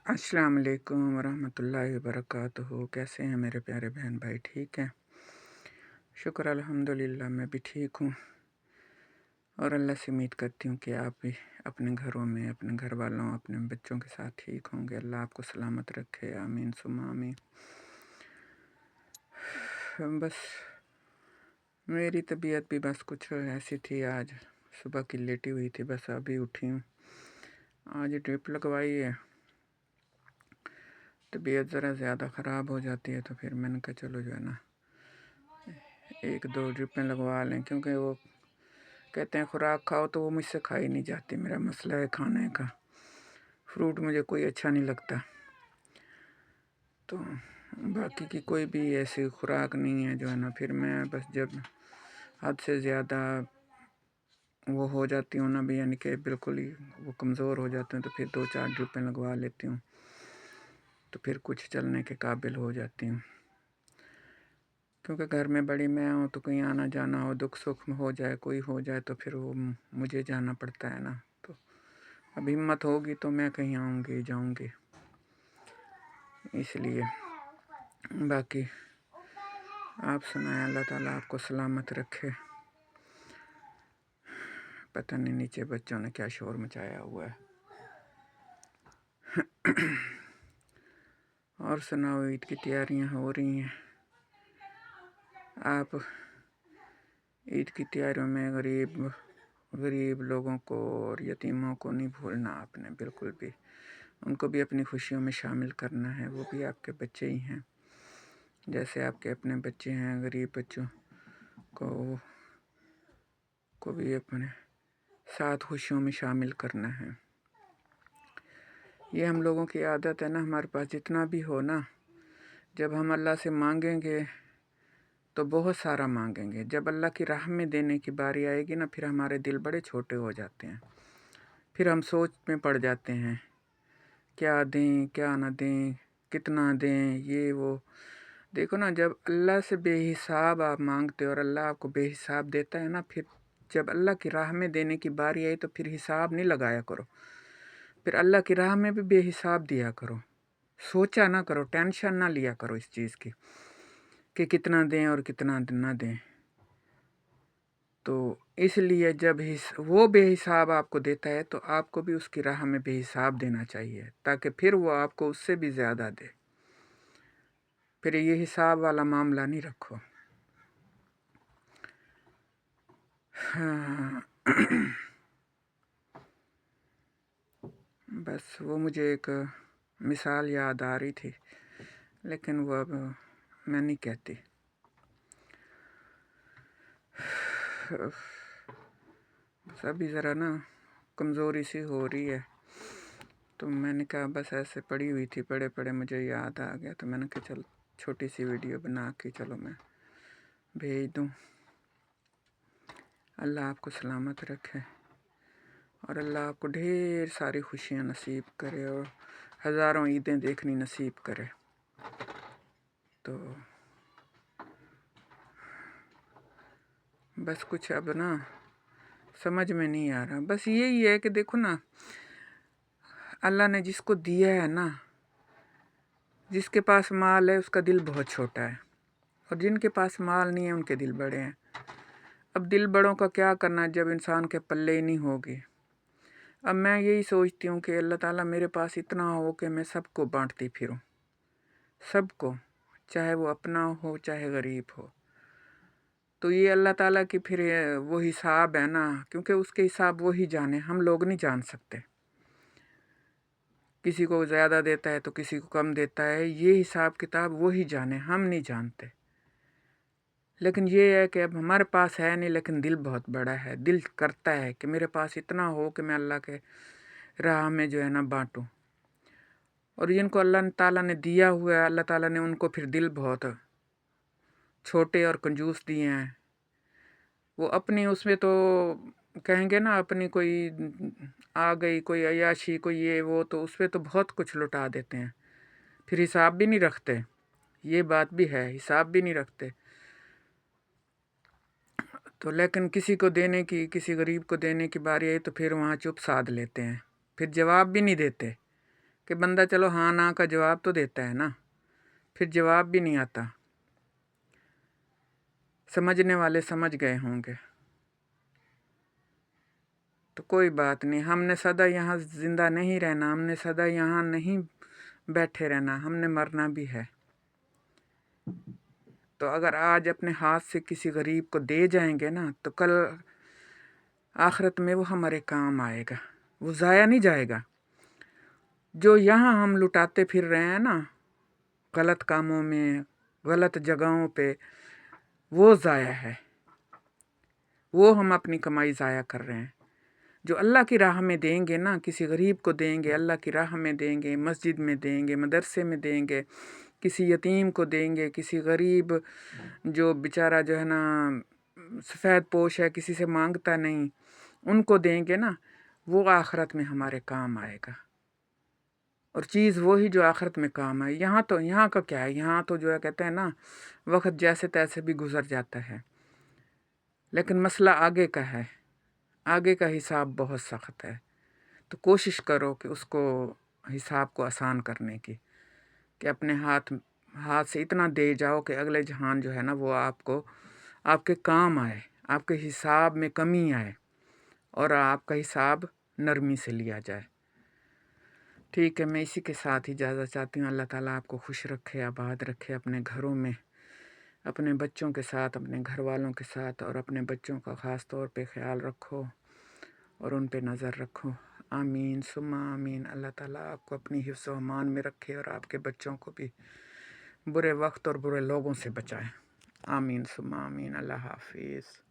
अस्सलाम वालेकुम वरहमतुल्लाहि वबरकातुहू। कैसे हैं मेरे प्यारे बहन भाई? ठीक हैं, शुक्र अल्हम्दुलिल्लाह, मैं भी ठीक हूँ। और अल्लाह से उम्मीद करती हूँ कि आप भी अपने घरों में, अपने घर वालों, अपने बच्चों के साथ ठीक होंगे। अल्लाह आपको सलामत रखे, आमीन सुम्मा आमीन। बस मेरी तबीयत भी बस कुछ ऐसी थी, आज सुबह की लेटी हुई थी, बस अभी उठी हूँ। आज ड्रिप लगवाई है, तबीयत ज़रा ज़्यादा ख़राब हो जाती है, तो फिर मैंने कहा चलो जो है ना 1-2 ड्रिपें लगवा लें, क्योंकि वो कहते हैं खुराक खाओ, तो वो मुझसे खाई नहीं जाती। मेरा मसला है खाने का, फ्रूट मुझे कोई अच्छा नहीं लगता। तो बाकी की कोई भी ऐसी खुराक नहीं है जो है ना, फिर मैं बस जब हद से ज़्यादा वो हो जाती हूँ ना भी, यानी कि बिल्कुल ही वो कमज़ोर हो जाते हैं, तो फिर 2-4 ड्रिपें लगवा लेती हूँ, तो फिर कुछ चलने के काबिल हो जाती हूँ। क्योंकि घर में बड़ी मैं हूँ, तो कहीं आना जाना हो, दुख सुख हो जाए, कोई हो जाए, तो फिर वो मुझे जाना पड़ता है ना। तो अब हिम्मत होगी तो मैं कहीं आऊँगी जाऊँगी, इसलिए। बाकी आप सुनाएं, अल्लाह ताला आपको सलामत रखे। पता नहीं नीचे बच्चों ने क्या शोर मचाया हुआ है। और सुनाओ, ईद की तैयारियां हो रही हैं? आप ईद की तैयारियों में गरीब लोगों को और यतीमों को नहीं भूलना आपने, बिल्कुल भी। उनको भी अपनी खुशियों में शामिल करना है, वो भी आपके बच्चे ही हैं, जैसे आपके अपने बच्चे हैं। गरीब बच्चों को भी अपने साथ खुशियों में शामिल करना है। ये हम लोगों की आदत है ना, हमारे पास जितना भी हो ना, जब हम अल्लाह से मांगेंगे तो बहुत सारा मांगेंगे। जब अल्लाह की राह में देने की बारी आएगी ना, फिर हमारे दिल बड़े छोटे हो जाते हैं। फिर हम सोच में पड़ जाते हैं, क्या दें क्या ना दें, कितना दें, ये वो। देखो ना, जब अल्लाह से बेहिसाब आप मांगते हो और अल्लाह आपको बेहिसाब देता है ना, फिर जब अल्लाह की राह में देने की बारी आई तो फिर हिसाब नहीं लगाया करो, फिर अल्लाह की राह में भी बेहिसाब दिया करो। सोचा ना करो, टेंशन ना लिया करो इस चीज़ की कि कितना दें और कितना ना दें। तो इसलिए जब वो बेहिसाब आपको देता है, तो आपको भी उसकी राह में बेहिसाब देना चाहिए, ताकि फिर वो आपको उससे भी ज़्यादा दे। फिर ये हिसाब वाला मामला नहीं रखो। हाँ। बस वो मुझे एक मिसाल याद आ रही थी, लेकिन वो अब मैं नहीं कहती। अभी ज़रा ना कमज़ोरी सी हो रही है, तो मैंने कहा बस ऐसे पड़ी हुई थी, पड़े पड़े मुझे याद आ गया, तो मैंने कहा चल छोटी सी वीडियो बना के चलो मैं भेज दूँ। अल्लाह आपको सलामत रखे और अल्लाह आपको ढेर सारी खुशियाँ नसीब करे और हज़ारों ईदें देखनी नसीब करे। तो बस कुछ अब ना समझ में नहीं आ रहा। बस यही है कि देखो ना, अल्लाह ने जिसको दिया है ना, जिसके पास माल है उसका दिल बहुत छोटा है, और जिनके पास माल नहीं है उनके दिल बड़े हैं। अब दिल बड़ों का क्या करना जब इंसान के पल्ले ही नहीं होगी। अब मैं यही सोचती हूँ कि अल्लाह ताला मेरे पास इतना हो कि मैं सबको बांटती फिरूँ, सबको, चाहे वो अपना हो चाहे गरीब हो। तो ये अल्लाह ताला की फिर वो हिसाब है ना, क्योंकि उसके हिसाब वो ही जाने, हम लोग नहीं जान सकते। किसी को ज़्यादा देता है तो किसी को कम देता है, ये हिसाब किताब वो ही जाने, हम नहीं जानते। लेकिन ये है कि अब हमारे पास है नहीं, लेकिन दिल बहुत बड़ा है। दिल करता है कि मेरे पास इतना हो कि मैं अल्लाह के राह में जो है ना बांटूँ। और जिनको अल्लाह ताला ने दिया हुआ है, अल्लाह ताला ने उनको फिर दिल बहुत छोटे और कंजूस दिए हैं। वो अपनी उसमें तो कहेंगे ना, अपनी कोई आ गई कोई अय्याशी कोई ये वो, तो उसमें तो बहुत कुछ लुटा देते हैं, फिर हिसाब भी नहीं रखते। ये बात भी है, हिसाब भी नहीं रखते। तो लेकिन किसी को देने की, किसी गरीब को देने की बारी आई तो फिर वहाँ चुप साध लेते हैं, फिर जवाब भी नहीं देते کہ بندہ چلو ہاں نا کا جواب تو دیتا ہے نا، پھر جواب بھی نہیں آتا۔ سمجھنے والے سمجھ گئے ہوں گے، تو کوئی بات نہیں، ہم نے سدا یہاں زندہ نہیں رہنا، ہم نے سدا یہاں نہیں بیٹھے رہنا، ہم نے مرنا بھی ہے۔ تو اگر آج اپنے ہاتھ سے کسی غریب کو دے جائیں گے نا، تو کل آخرت میں وہ ہمارے کام آئے گا، وہ ضائع نہیں جائے گا۔ جو یہاں ہم لٹاتے پھر رہے ہیں نا غلط کاموں میں، غلط جگہوں پہ، وہ ضائع ہے، وہ ہم اپنی کمائی ضائع کر رہے ہیں۔ جو اللہ کی راہ میں دیں گے نا، کسی غریب کو دیں گے، اللہ کی راہ میں دیں گے، مسجد میں دیں گے، مدرسے میں دیں گے، کسی یتیم کو دیں گے، کسی غریب جو بیچارہ جو ہے نا سفید پوش ہے، کسی سے مانگتا نہیں، ان کو دیں گے نا، وہ آخرت میں ہمارے کام آئے گا۔ اور چیز وہی جو آخرت میں کام آئے۔ یہاں کا کیا ہے، یہاں تو جو ہے کہتے ہیں نا وقت جیسے تیسے بھی گزر جاتا ہے، لیکن مسئلہ آگے کا ہے، آگے کا حساب بہت سخت ہے۔ تو کوشش کرو کہ اس کو حساب کو آسان کرنے کی، کہ اپنے ہاتھ سے اتنا دے جاؤ کہ اگلے جہان جو ہے نا وہ آپ کے کام آئے، آپ کے حساب میں کمی آئے، اور آپ کا حساب نرمی سے لیا جائے۔ ٹھیک ہے، میں اسی کے ساتھ اجازت چاہتی ہوں۔ اللہ تعالیٰ آپ کو خوش رکھے، آباد رکھے اپنے گھروں میں، اپنے بچوں کے ساتھ، اپنے گھر والوں کے ساتھ، اور اپنے بچوں کا خاص طور پہ خیال رکھو اور ان پہ نظر رکھو۔ آمین ثم آمین۔ اللہ تعالیٰ آپ کو اپنی حفظ و امان میں رکھے اور آپ کے بچوں کو بھی برے وقت اور برے لوگوں سے بچائے۔ آمین ثم آمین۔ اللہ حافظ۔